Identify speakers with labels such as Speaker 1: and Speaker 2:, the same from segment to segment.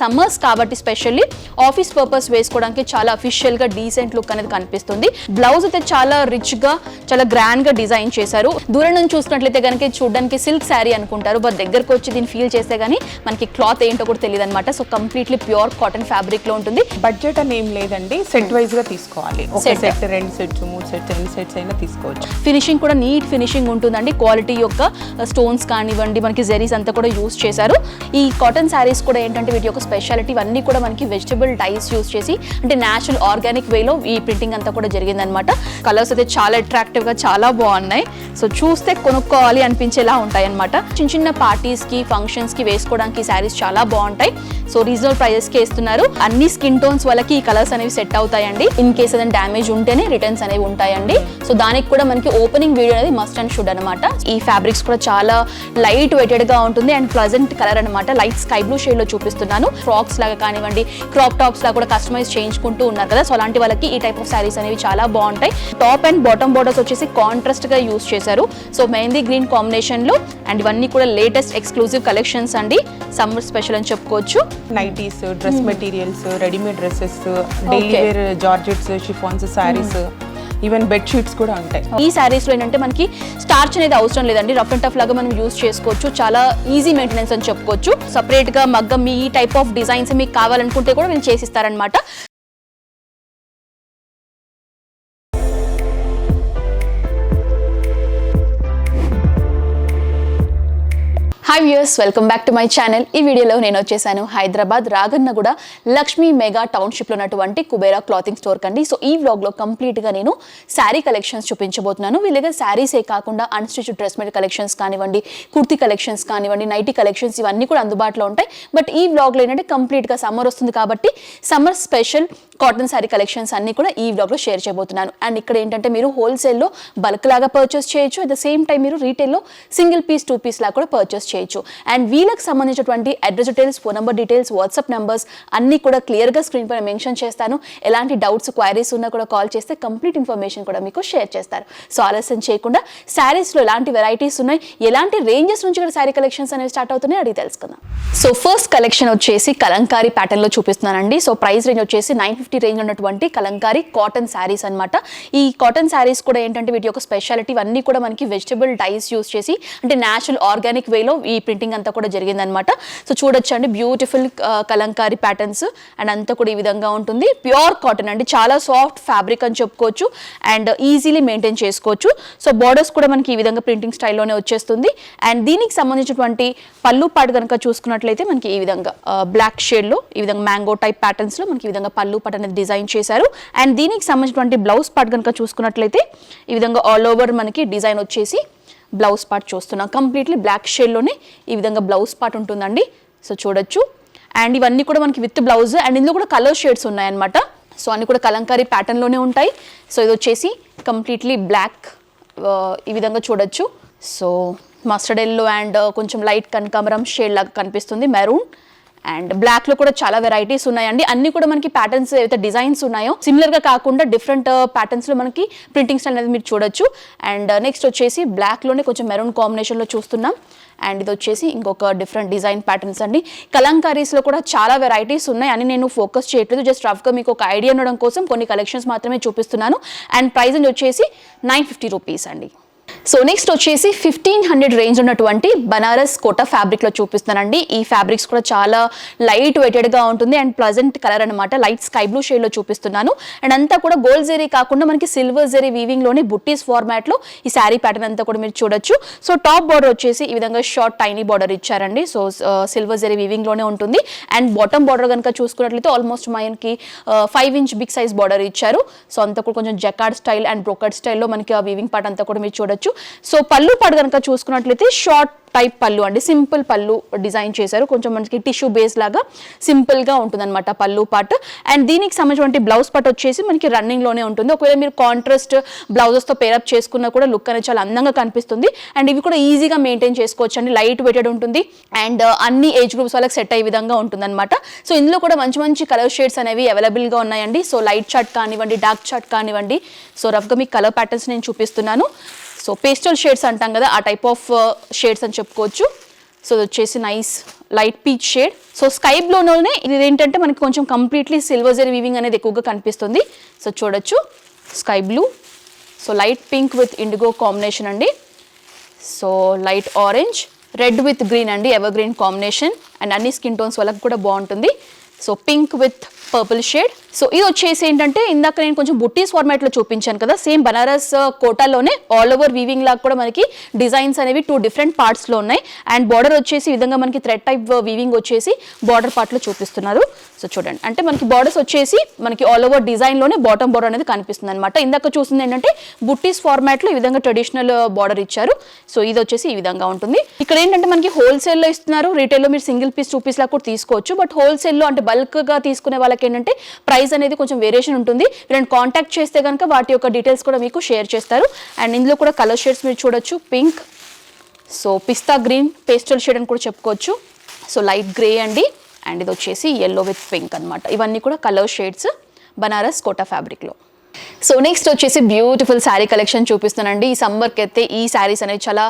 Speaker 1: Summers కాబట్టి specially office purpose వేసుకోవడానికి చాలా అఫీషియల్ గా డీసెంట్ లుక్ అనేది కనిపిస్తుంది. బ్లౌజ్ అయితే చాలా రిచ్ గా చాలా గ్రాండ్ గా డిజైన్ చేశారు. దూరం నుంచి చూసినట్లయితే కనుక చూడడానికి సిల్క్ శారీ అనుకుంటారు, బట్ దగ్గరకు వచ్చి దీన్ని ఫీల్ చేస్తే గానీ మనకి క్లాత్ ఏంటో కూడా తెలియదు అనమాట. So completely pure cotton fabric లో ఉంటుంది.
Speaker 2: బడ్జెట్ అని ఏం లేదండి, సెట్ వైజ్ గా తీసుకోవాలి. ఒక సెట్, 2 సెట్స్, 3 సెట్స్, ఎన్ని సెట్స్ అయినా తీసుకోవచ్చు.
Speaker 1: ఫినిషింగ్ కూడా నీట్ ఫినిషింగ్ ఉంటుందండి. క్వాలిటీ యొక్క స్టోన్స్ కానివ్వండి, మనకి జెరీస్ అంతా కూడా యూస్ చేశారు. ఈ కాటన్ శారీస్ కూడా ఏంటంటే వీటి యొక్క స్పెషాలిటీ ఇవన్నీ కూడా మనకి వెజిటబుల్ డైస్ యూస్ చేసి అంటే నేచురల్ ఆర్గానిక్ వేలో ఈ ప్రింటింగ్ అంతా కూడా జరిగిందనమాట. కలర్స్ అయితే చాలా అట్రాక్టివ్ గా చాలా బాగున్నాయి. సో చూస్తే కొనుక్కోవాలి అనిపించేలా ఉంటాయి అనమాట. చిన్న చిన్న పార్టీస్ కి ఫంక్షన్స్ కి వేసుకోవడానికి శారీస్ చాలా బాగుంటాయి. సో రీజనబుల్ ప్రైజెస్ కి ఇస్తున్నారు. అన్ని స్కిన్ టోన్స్ వాళ్ళకి ఈ కలర్స్ అనేవి సెట్ అవుతాయండి. ఇన్ కేస్ ఏదైనా డ్యామేజ్ ఉంటేనే రిటర్న్స్ అనేవి ఉంటాయండి. సో దానికి కూడా మనకి ఓపెనింగ్ వీడియో అనేది మస్ట్ అండ్ షుడ్ అనమాట. ఈ ఫ్యాబ్రిక్స్ కూడా చాలా లైట్ వెయిటెడ్ గా ఉంటుంది అండ్ ప్లెజెంట్ కలర్ అనమాట. లైట్ స్కై బ్లూ షేడ్ లో చూపిస్తున్నాను. ఫ్రాక్స్ లాగా కానివ్వండి, క్రాప్ టాప్స్ లాగా కూడా కస్టమైజ్ చేయించుకుంటూ ఉన్నారు కదా. సో అలాంటి వాళ్ళకి ఈ టైప్ ఆఫ్ శారీస్ అనేవి చాలా బాగుంటాయి. టాప్ అండ్ బాటమ్ బోర్డర్స్ వచ్చేసి కాంట్రాస్ట్ గా యూస్ చేశారు. సో మెహందీ గ్రీన్ కాంబినేషన్ లో అండ్ ఇవన్నీ కూడా లేటెస్ట్ ఎక్స్క్లూజివ్ కలెక్షన్స్ అండి. సమ్మర్ స్పెషల్ అని చెప్పుకోవచ్చు.
Speaker 2: Nighties, dress materials, readymade dresses, daily wear georgettes, chiffons, saris, even bed sheets కూడా ఉంటాయి.
Speaker 1: ఈ శారీస్ లో ఏంటంటే మనకి స్టార్చ్ అనేది అవసరం లేదండి. రఫ్ అండ్ టఫ్ లాగా మనం యూస్ చేసుకోవచ్చు. చాలా ఈజీ మెయింటెనెన్స్ అని చెప్పుకోవచ్చు. సపరేట్ గా మగ్గం మీ ఈ టైప్ ఆఫ్ డిజైన్స్ మీకు కావాలనుకుంటే కూడా వీళ్ళు చేసిస్తారనమాట. Hi viewers, welcome back to my channel. ఈ వీడియోలో నేను వచ్చేసాను హైదరాబాద్ రాగన్నగూడ లక్ష్మీ మెగా టౌన్షిప్లో ఉన్నటువంటి కుబేరా క్లాతింగ్ స్టోర్ కండి. సో ఈ వ్లాగ్లో కంప్లీట్గా నేను శారీ కలెక్షన్స్ చూపించబోతున్నాను. వీళ్ళ దగ్గర శారీసే కాకుండా అన్స్టిచ్డ్ డ్రెస్ మెటీరియల్ కలెక్షన్స్ కానివ్వండి, కుర్తీ కలెక్షన్స్ కానివ్వండి, నైటీ కలెక్షన్స్ ఇవన్నీ కూడా అందుబాటులో ఉంటాయి. బట్ ఈ వ్లాగ్లో ఏంటంటే కంప్లీట్గా సమ్మర్ వస్తుంది కాబట్టి summer special cotton sari collections అన్ని కూడా ఈ వ్లాగ్లో షేర్ చేయబోతున్నాను. అండ్ ఇక్కడ ఏంటంటే మీరు హోల్సేల్లో బల్క్ లాగా పర్చేస్ చేయొచ్చు. అట్ ద సేమ్ టైం మీరు రీటైల్లో సింగిల్ పీస్ 2 పీస్ లాగా కూడా పర్చేస్ చేయొచ్చు. అండ్ వీళ్ళకి సంబంధించినటువంటి address details, phone number details, WhatsApp numbers అన్ని కూడా క్లియర్గా స్క్రీన్ పైన మెన్షన్ చేస్తాను. ఎలాంటి డౌట్స్, క్వైరీస్ ఉన్నా కూడా కాల్ చేస్తే కంప్లీట్ ఇన్ఫర్మేషన్ కూడా మీకు షేర్ చేస్తారు. సో ఆలస్యం చేయకుండా శారీస్లో ఎలాంటి వెరైటీస్ ఉన్నాయి, ఎలాంటి రేంజెస్ నుంచి కూడా శారీ కలెక్షన్స్ అనేవి స్టార్ట్ అవుతున్నాయి అడిగి తెలుసుకుందాం. సో ఫస్ట్ కలెక్షన్ వచ్చేసి కలంకారీ ప్యాటర్న్ లో చూపిస్తున్నానండి. సో ప్రైస్ రేంజ్ వచ్చేసి 950 రేంజ్ ఉన్నటువంటి కలంకారీ కాటన్ శారీస్ అనమాట. ఈ కాటన్ శారీస్ కూడా ఏంటంటే వీటి యొక్క స్పెషాలిటీ అన్నీ కూడా మనకి వెజిటబుల్ డైస్ యూస్ చేసి అంటే నేచురల్ ఆర్గానిక్ వేలో ఈ ప్రింటింగ్ అంతా కూడా జరిగిందనమాట. సో చూడొచ్చు అండి, బ్యూటిఫుల్ కలంకారీ ప్యాటర్న్స్ అండ్ అంతా కూడా ఈ విధంగా ఉంటుంది. ప్యూర్ కాటన్ అండి, చాలా సాఫ్ట్ ఫ్యాబ్రిక్ అని చెప్పుకోవచ్చు అండ్ ఈజీలీ మెయింటైన్ చేసుకోవచ్చు. సో బార్డర్స్ కూడా మనకి ఈ విధంగా ప్రింటింగ్ స్టైల్లోనే వచ్చేస్తుంది. అండ్ దీనికి సంబంధించినటువంటి పళ్ళు పాటు కనుక చూసుకున్నట్లయితే మనకి ఈ విధంగా బ్లాక్ షేడ్లో ఈ విధంగా మ్యాంగో టైప్ ప్యాటర్న్స్లో మనకి ఈ విధంగా పళ్ళు పాటు అనేది డిజైన్ చేశారు. అండ్ దీనికి సంబంధించినటువంటి బ్లౌజ్ పార్ట్ కనుక చూసుకున్నట్లయితే ఈ విధంగా ఆల్ ఓవర్ మనకి డిజైన్ వచ్చేసి బ్లౌజ్ పార్ట్ చూస్తున్నాం. కంప్లీట్లీ బ్లాక్ షేడ్లోనే ఈ విధంగా బ్లౌజ్ పార్ట్ ఉంటుందండి. సో చూడొచ్చు. అండ్ ఇవన్నీ కూడా మనకి విత్ బ్లౌజ్ అండ్ ఇందులో కూడా కలర్ షేడ్స్ ఉన్నాయన్నమాట. సో అన్ని కూడా కలంకారీ ప్యాటర్న్లోనే ఉంటాయి. సో ఇది వచ్చేసి కంప్లీట్లీ బ్లాక్ ఈ విధంగా చూడొచ్చు. సో మస్టర్డ్ ఎల్లో అండ్ కొంచెం లైట్ కనకాంబరం షేడ్ లాగా కనిపిస్తుంది, మెరూన్ అండ్ బ్లాక్ లో కూడా చాలా వెరైటీస్ ఉన్నాయండి. అన్ని కూడా మనకి ప్యాటర్న్స్ ఏవైతే డిజైన్స్ ఉన్నాయో సిమిలర్ గా కాకుండా డిఫరెంట్ ప్యాటర్న్స్ లో మనకి ప్రింటింగ్ స్టైల్ అనేది మీరు చూడొచ్చు. అండ్ నెక్స్ట్ వచ్చేసి బ్లాక్ లోనే కొంచెం మెరూన్ కాంబినేషన్ లో చూస్తున్నాం. అండ్ ఇది వచ్చేసి ఇంకొక డిఫరెంట్ డిజైన్ ప్యాటర్న్స్ అండి. కలంకారీస్లో కూడా చాలా వెరైటీస్ ఉన్నాయి అని నేను ఫోకస్ చేయట్లేదు, జస్ట్ రఫ్గా మీకు ఒక ఐడియా ఉండడం కోసం కొన్ని కలెక్షన్స్ మాత్రమే చూపిస్తున్నాను. అండ్ ప్రైస్ వచ్చేసి 950 రూపీస్ అండి. సో నెక్స్ట్ వచ్చేసి 1500 రేంజ్ ఉన్నటువంటి బనారస్ కోటా ఫ్యాబ్రిక్లో చూపిస్తున్నానండి. ఈ ఫ్యాబ్రిక్స్ కూడా చాలా లైట్ వెయిటెడ్గా ఉంటుంది అండ్ ప్లెజెంట్ కలర్ అనమాట. లైట్ స్కై బ్లూ షేడ్లో చూపిస్తున్నాను. అండ్ అంతా కూడా గోల్డ్ జెరీ కాకుండా మనకి సిల్వర్ జెరీ వీవింగ్లోనే బుట్టీస్ ఫార్మాట్లో ఈ శారీ ప్యాటర్న్ అంతా కూడా మీరు చూడొచ్చు. సో టాప్ బార్డర్ వచ్చేసి ఈ విధంగా షార్ట్ టైనీ బార్డర్ ఇచ్చారండి. సో సిల్వర్ జెరీ వీవింగ్లోనే ఉంటుంది. అండ్ బాటమ్ బార్డర్ కనుక చూసుకున్నట్లయితే ఆల్మోస్ట్ మనకి 5 ఇంచ్ బిగ్ సైజ్ బార్డర్ ఇచ్చారు. సో అంతా కూడా కొంచెం జకార్డ్ స్టైల్ అండ్ బ్రోకర్డ్ స్టైల్లో మనకి ఆ వీవింగ్ పార్ట్ అంతా కూడా మీరు చూడొచ్చు. సో పళ్ళు పాటు కనుక చూసుకున్నట్లయితే షార్ట్ టైప్ పళ్ళు అండి, సింపుల్ పళ్ళు డిజైన్ చేశారు. కొంచెం మనకి టిష్యూ బేస్ లాగా సింపుల్ గా ఉంటుంది అనమాట పళ్ళు పార్ట్. అండ్ దీనికి సంబంధించిన బ్లౌజ్ పార్ట్ వచ్చేసి మనకి రన్నింగ్ లోనే ఉంటుంది. ఒకవేళ మీరు కాంట్రాస్ట్ బ్లౌజెస్ తో పేరప్ చేసుకున్నా కూడా లుక్ అనేది చాలా అందంగా కనిపిస్తుంది. అండ్ ఇవి కూడా ఈజీగా మెయింటైన్ చేసుకోవచ్చు అండి, లైట్ వెయిటెడ్ ఉంటుంది అండ్ అన్ని ఏజ్ గ్రూప్స్ వాళ్ళకి సెట్ అయ్యే విధంగా ఉంటుంది అనమాట. సో ఇందులో కూడా మంచి మంచి కలర్ షేడ్స్ అనేవి అవైలబుల్ గా ఉన్నాయండి. సో లైట్ చార్ట్ కానివ్వండి, డార్క్ చార్ట్ కానివ్వండి. సో రఫ్గా మీకు కలర్ ప్యాటర్న్స్ నేను చూపిస్తున్నాను. సో పేస్టల్ షేడ్స్ అంటాం కదా, ఆ టైప్ ఆఫ్ షేడ్స్ అని చెప్పుకోవచ్చు. సో ఇది వచ్చేసి nice light peach shade. So sky బ్లూలోనే ఇది ఏంటంటే మనకి కొంచెం కంప్లీట్లీ సిల్వర్ జరీ వీవింగ్ అనేది ఎక్కువగా కనిపిస్తుంది. సో చూడొచ్చు sky blue, so light pink with indigo combination అండి. So light orange, red with green అండి, ఎవర్ గ్రీన్ కాంబినేషన్. అండ్ అన్ని స్కిన్ టోన్స్ వాళ్ళకి కూడా బాగుంటుంది. So pink with purple shade. So ఇది వచ్చేసి ఏంటంటే ఇందాక నేను కొంచెం బుట్టీస్ ఫార్మాట్లో చూపించాను కదా, సేమ్ బనారస్ కోటాలోనే ఆల్ ఓవర్ వీవింగ్ లాగా కూడా మనకి డిజైన్స్ అనేవి 2 డిఫరెంట్ పార్ట్స్లో ఉన్నాయి. అండ్ బార్డర్ వచ్చేసి ఈ విధంగా మనకి థ్రెడ్ టైప్ వీవింగ్ వచ్చేసి బార్డర్ పార్ట్లో చూపిస్తున్నారు. సో చూడండి, అంటే మనకి బార్డర్స్ వచ్చేసి మనకి ఆల్ ఓవర్ డిజైన్లోనే బాటమ్ బార్డర్ అనేది కనిపిస్తుంది అనమాట. ఇందాక చూసింది ఏంటంటే బుట్టీస్ ఫార్మాట్లో ఈ విధంగా ట్రెడిషనల్ బార్డర్ ఇచ్చారు. సో ఇది వచ్చేసి ఈ విధంగా ఉంటుంది. ఇక్కడ ఏంటంటే మనకి హోల్సేల్లో ఇస్తున్నారు, రీటైల్లో మీరు సింగిల్ పీస్ 2 పీస్ లాగా కూడా తీసుకోవచ్చు. బట్ హోల్సేల్లో అంటే బల్క్గా తీసుకునే వాళ్ళకి ఏంటంటే ప్రైస్ అనేది కొంచెం వేరియేషన్ ఉంటుంది. వీళ్ళని కాంటాక్ట్ చేస్తే కనుక వాటి యొక్క డీటెయిల్స్ కూడా మీకు షేర్ చేస్తారు. అండ్ ఇందులో కూడా కలర్ షేడ్స్ మీరు చూడొచ్చు, పింక్, సో పిస్తా గ్రీన్, పేస్టల్ షేడ్ అని కూడా చెప్పుకోవచ్చు. సో లైట్ గ్రే అండి, అండ్ ఇది వచ్చేసి ఎల్లో విత్ పింక్ అనమాట. ఇవన్నీ కూడా కలర్ షేడ్స్ బనారస్ కోటా ఫ్యాబ్రిక్లో. సో నెక్స్ట్ వచ్చేసి బ్యూటిఫుల్ శారీ కలెక్షన్ చూపిస్తానండి. ఈ సమ్మర్కి అయితే ఈ శారీస్ అనేవి చాలా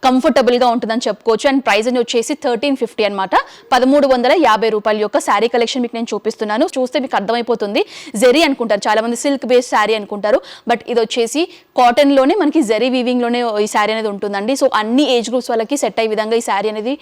Speaker 1: కంఫర్టబుల్గా ఉంటుందని చెప్పుకోవచ్చు. అండ్ ప్రైస్ అని వచ్చేసి 1350 అనమాట. 1350 రూపాయల యొక్క శారీ కలెక్షన్ మీకు నేను చూపిస్తున్నాను. చూస్తే మీకు అర్థమైపోతుంది, జెరీ అనుకుంటారు చాలామంది, సిల్క్ బేస్డ్ శారీ అనుకుంటారు. బట్ ఇది వచ్చేసి కాటన్లోనే మనకి జెరీ వీవింగ్లోనే ఈ శారీ అనేది ఉంటుందండి. సో అన్ని ఏజ్ గ్రూప్స్ వాళ్ళకి సెట్ అయ్యే విధంగా ఈ శారీ అనేది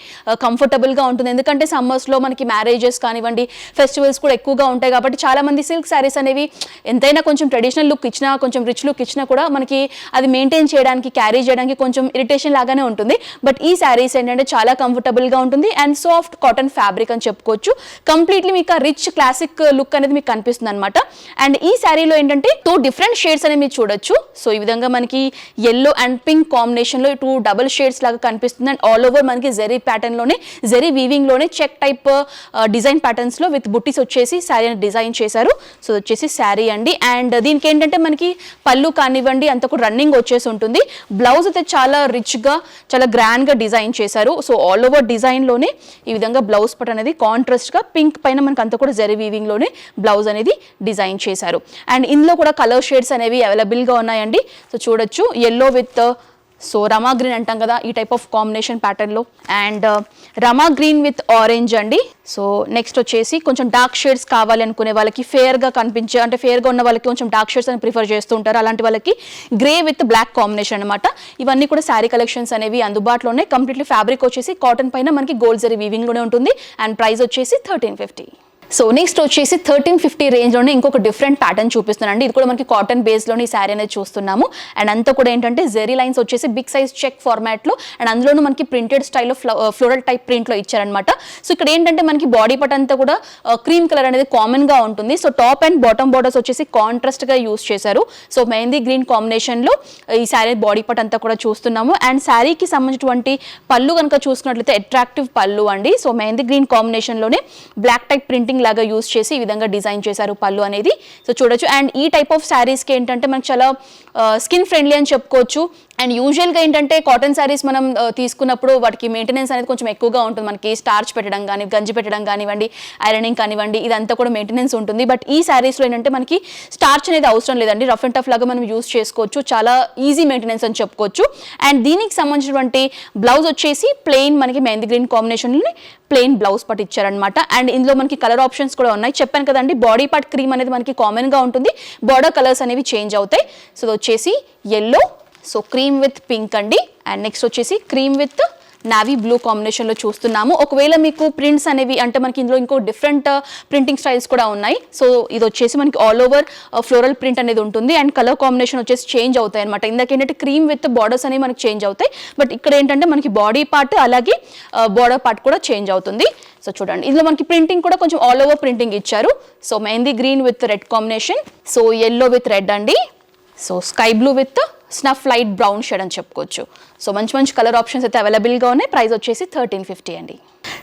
Speaker 1: కంఫర్టబుల్గా ఉంటుంది. ఎందుకంటే సమ్మర్స్లో మనకి మ్యారేజెస్ కానివ్వండి, ఫెస్టివల్స్ కూడా ఎక్కువగా ఉంటాయి కాబట్టి చాలామంది సిల్క్ శారీస్ అనేవి ఎంతైనా కొంచెం ట్రెడిషనల్ లుక్ ఇచ్చినా, కొంచెం రిచ్ లుక్ ఇచ్చినా కూడా మనకి అది మెయింటైన్ చేయడానికి, క్యారీ చేయడానికి కొంచెం ఇరిటేషన్ లాగానే ఉంటుంది. బట్ ఈ శారీస్ ఏంటంటే చాలా కంఫర్టబుల్గా ఉంటుంది అండ్ సాఫ్ట్ కాటన్ ఫ్యాబ్రిక్ అని చెప్పుకోవచ్చు. కంప్లీట్లీ మీకు ఆ రిచ్ క్లాసిక్ లుక్ అనేది మీకు కనిపిస్తుంది అనమాట. అండ్ ఈ శారీలో ఏంటంటే 2 డిఫరెంట్ షేడ్స్ అనేవి మీరు చూడొచ్చు. సో ఈ విధంగా మనకి ఎల్లో అండ్ పింక్ కాంబినేషన్లో 2 డబుల్ షేడ్స్ లాగా కనిపిస్తుంది. అండ్ ఆల్ ఓవర్ మనకి జెరీ ప్యాటర్న్లోనే, జెరీ వీవింగ్లోనే చెక్ టైప్ డిజైన్ ప్యాటర్న్స్లో విత్ బుట్టీస్ వచ్చేసి శారీ డిజైన్ చేశారు. సో వచ్చేసి శారీ అండి. అండ్ దీనికి ఏంటంటే మనకి పళ్ళు కానివ్వండి అంత కూడా రన్నింగ్ వచ్చేసి ఉంటుంది. బ్లౌజ్ అయితే చాలా రిచ్గా, చాలా గ్రాండ్గా డిజైన్ చేశారు. సో ఆల్ ఓవర్ డిజైన్లోనే ఈ విధంగా బ్లౌజ్ పట్ అనేది కాంట్రాస్ట్గా పింక్ పైన మనకి అంతా కూడా జెరీ వీవింగ్లోనే బ్లౌజ్ అనేది డిజైన్ చేశారు. అండ్ ఇందులో కూడా కలర్ షేడ్స్ అనేవి అవైలబుల్గా ఉన్నాయండి. సో చూడొచ్చు, yellow with so Rama green అంటాం కదా, ఈ టైప్ ఆఫ్ కాంబినేషన్ ప్యాటర్న్లో. And Rama green with orange అండి. సో నెక్స్ట్ వచ్చేసి కొంచెం డార్క్ షేడ్స్ కావాలి అనుకునే వాళ్ళకి, ఫేర్గా కనిపించే అంటే ఫేర్గా ఉన్న వాళ్ళకి కొంచెం డార్క్ షేడ్స్ అని ప్రిఫర్ చేస్తూ ఉంటారు. అలాంటి వాళ్ళకి గ్రే విత్ బ్లాక్ కాంబినేషన్ అనమాట. ఇవన్నీ కూడా శారీ కలెక్షన్స్ అనేవి అందుబాటులోనే. కంప్లీట్లీ ఫ్యాబ్రిక్ వచ్చేసి కాటన్ పైన మనకి గోల్డ్ జరీ వీవింగ్లోనే ఉంటుంది. అండ్ ప్రైస్ వచ్చేసి 1350. సో నెక్స్ట్ వచ్చేసి 1350 రేంజ్లోనే ఇంకొక డిఫరెంట్ ప్యాటర్న్ చూపిస్తున్నానండి. ఇది కూడా మనకి కాటన్ బేస్లోని ఈ శారీ అనేది చూస్తున్నాము. అండ్ అంతా కూడా ఏంటంటే జెరీ లైన్స్ వచ్చేసి బిగ్ సైజ్ చెక్ ఫార్మాట్లో, అండ్ అందులోనూ మనకి ప్రింటెడ్ స్టైల్లో ఫ్లోరల్ టైప్ ప్రింట్లో ఇచ్చారనమాట. సో ఇక్కడ ఏంటంటే మనకి బాడీ పార్ట్ అంతా కూడా క్రీమ్ కలర్ అనేది కామన్గా ఉంటుంది. So top and bottom borders వచ్చేసి కాంట్రాస్ట్గా యూస్ చేశారు. సో మెహందీ గ్రీన్ కాంబినేషన్లో ఈ శారీ బాడీ పార్ట్ అంతా కూడా చూస్తున్నాము. అండ్ శారీకి సంబంధించినటువంటి పళ్ళు కనుక చూసుకున్నట్లయితే అట్రాక్టివ్ పళ్ళు అండి. సో మెహందీ గ్రీన్ కాంబినేషన్లోనే బ్లాక్ టైప్ ప్రింటింగ్ లాగా యూస్ చేసి ఈ విధంగా డిజైన్ చేశారు పళ్ళు అనేది. సో చూడొచ్చు. అండ్ ఈ టైప్ ఆఫ్ శారీస్కి ఏంటంటే మనకి చాలా స్కిన్ ఫ్రెండ్లీ అని చెప్పుకోవచ్చు. అండ్ యూజువల్గా ఏంటంటే కాటన్ శారీస్ మనం తీసుకున్నప్పుడు వాటికి మెయింటెనెన్స్ అనేది కొంచెం ఎక్కువగా ఉంటుంది. మనకి స్టార్చ్ పెట్టడం కానీ, గంజి పెట్టడం కానివ్వండి, ఐరనింగ్ కానివ్వండి, ఇదంతా కూడా మెయింటెనెన్స్ ఉంటుంది. బట్ ఈ శారీస్లో ఏంటంటే మనకి స్టార్చ్ అనేది అవసరం లేదండి. రఫ్ అండ్ టఫ్ లాగా మనం యూస్ చేసుకోవచ్చు. చాలా ఈజీ మెయింటెనెన్స్ అని చెప్పుకోవచ్చు. అండ్ దీనికి సంబంధించినటువంటి బ్లౌజ్ వచ్చేసి ప్లెయిన్ మనకి మెహందీ గ్రీన్ కాంబినేషన్లో ప్లెయిన్ బ్లౌజ్ పార్ట్ ఇచ్చారనమాట. అండ్ ఇందులో మనకి కలర్ ఆప్షన్స్ కూడా ఉన్నాయి. చెప్పాను కదండి, బాడీ పార్ట్ క్రీమ్ అనేది మనకి కామన్గా ఉంటుంది. బార్డర్ కలర్స్ అనేవి చేంజ్ అవుతాయి. సో ఇది వచ్చేసి yellow, so cream with pink అండి. అండ్ నెక్స్ట్ వచ్చేసి క్రీమ్ విత్ నావీ బ్లూ కాంబినేషన్లో చూస్తున్నాము. ఒకవేళ మీకు ప్రింట్స్ అనేవి అంటే మనకి ఇందులో ఇంకో డిఫరెంట్ ప్రింటింగ్ స్టైల్స్ కూడా ఉన్నాయి. సో ఇది వచ్చేసి మనకి ఆల్ ఓవర్ ఫ్లోరల్ ప్రింట్ అనేది ఉంటుంది. అండ్ కలర్ కాంబినేషన్ వచ్చేసి చేంజ్ అవుతాయి అనమాట. ఇందాక ఏంటంటే క్రీమ్ విత్ బార్డర్స్ అనేవి మనకి చేంజ్ అవుతాయి. బట్ ఇక్కడ ఏంటంటే మనకి బాడీ పార్ట్ అలాగే బార్డర్ పార్ట్ కూడా చేంజ్ అవుతుంది. సో చూడండి, ఇందులో మనకి ప్రింటింగ్ కూడా కొంచెం ఆల్ ఓవర్ ప్రింటింగ్ ఇచ్చారు. So mehndi green with red combination, so yellow with red అండి, so sky blue with snuff light brown shade అని చెప్పుకోవచ్చు. సో మంచి మంచి కలర్ ఆప్షన్స్ అయితే అవైలబుల్గా ఉన్నాయి. ప్రైస్ వచ్చేసి 1350 అండి.